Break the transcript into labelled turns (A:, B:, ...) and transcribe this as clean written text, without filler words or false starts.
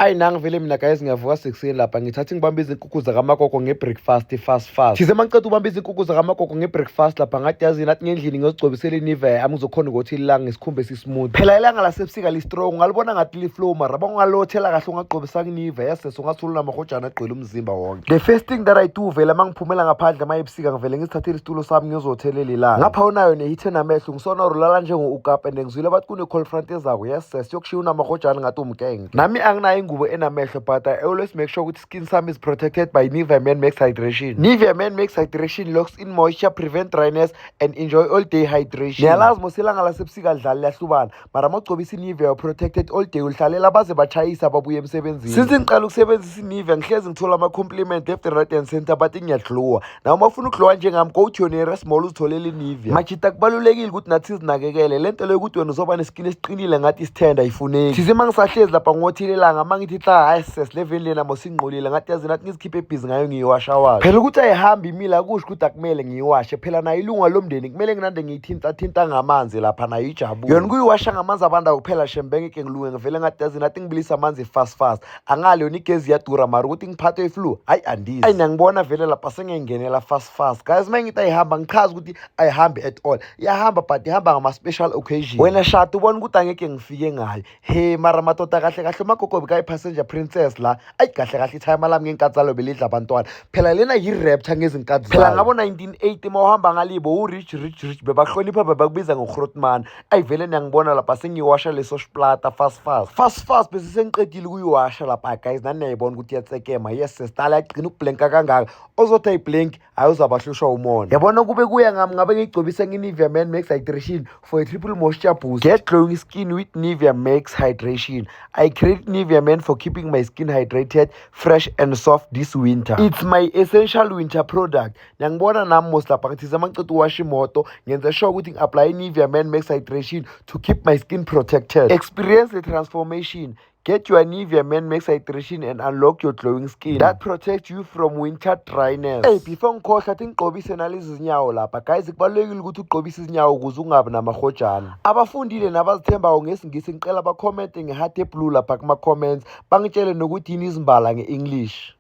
A: Ayi nangivele mina guys ngiyavuka sekuseni lapha ngithatha ngibamba izinkukhu zakamakoko ngebreakfast fast. Thize mangiceda ubamba izinkukhu zakamakoko ngebreakfast lapha ngathi yazi nathi ngendlini ngiyozigcobisela inivea ami ngizokhona ukuthi ilanga ngisikhumbe sismooth. Phela ilanga lasebusika li-strong ngalibona ngathi li-flow mara bangalothela kahle ungagcobisa inivea yasese ungathulula amahojana agqwele umzimba wonke. The first thing that I do vele mangiphumela ngaphandle mayebusika ngivele ngizithathele isitulo sami ngiyozothelela ilanga. Ngapha unayo nehithe namehlo ngisona urulala njengo-ukapa and ngizwile bathi kune-call front ezako yasese yokushiya unamahojana ngathi umkenge. Nami anginayo ingubo enamehlo but I always make sure ukuthi skin sami is protected by Nivea Men Max Hydration. Nivea Men Max Hydration locks in moisture, prevent dryness and enjoy all day hydration. Niyalazi mos ilanga lasebusika lidlala liyahlubana mara mawugcobisa inivea protected all day ulihlalela baze batshayisa babuye emsebenzini. Since ngiqala ukusebenzisa inivea ngihlezi ngithola ama-compliment left right and center but ngiyadluwa. Nawe uma ufuna ukudluwa njengami go to your nearest mall uzitholele inivea. Machita kubalulekile ukuthi nathi sizinakekele lento leyo ukuthi wena uzoba neskin esiqinile ngathi isithenda ayifuneki. Thize mangisahlezi lapha ngothile ilanga mangithi hayi sesileveni lena mosinqolile ngathi yazi nathi ngizikhiphe ebhizi ngayo ngiyiwasha wayo. Phela ukuthi ayihambi imila kusho ukuthi akumele ngiyiwashe phela nayo ilunga lomndeni kumele nginande ngiyithinta ngamanzi lapha nayo ijabule. Yona kuyiwasha ngamanzi abandayo kuphela shembe ngeke ngilunge ngivele ngathi yazi nathi ngibilisa amanzi fast. Angale yona igezi yadura mara ukuthi ngiphathwe iflu hayi andizi. Ayi nangibona vele lapha sengengenela fast. Guys mangithi ayihamba ngichaza ukuthi ayihambi at all. Iyahamba but ihamba ngama-special occasion. Wena shata ubona ukuthi angeke ngifike ngayo. He mara madoda kahle umagogo bekayi-passenger princess la ayi kahle ithayima lami ngenkathalo belidla abantwana phela lena yi-rapture ngezinkathi zayo. Phela ngabo 1980 mawuhamba ngalibo u-rich bebahlonipha bebakubiza ngo-Grootman. Ayi vele niyangibona lapha sengiyiwasha leso splata fast bese sengiqedile ukuyiwasha lapha guys nani niyayibona ukuthi iyatsekema yes sesitala yagcina ukublenka kangaka ozothi ayiblenk hayi uzabahlushwa umona. Yabona kube kuya ngami ngabe ngiyigcobisa nge-Nivea Men Max Hydration for a triple moisture boost. Get glowing skin with Nivea Max Hydration. I create Nivea Men for keeping my skin hydrated, fresh and soft this winter. It's my essential winter product. Niyangibona nami mos lapha ngithize mangiceda uwasha imoto ngenza sure ukuthi ngi-apply Nivea Men Max Hydration to keep my skin protected. Experience the transformation. Get your Nivea Men Max Hydration and unlock your glowing skin that protects you from winter dryness. Hey, before ngikhohlwa athi ngigqobise nalezi zinyawo lapha guys kubalulekile ukuthi ugqobise izinyawo ukuze ungabi namahojana. Abafundile nabazithembayo ngesingisi ngicela bakhomente nge-heart blue lapha kuma-comments bangitshele nokuthi yini izimbala nge-English.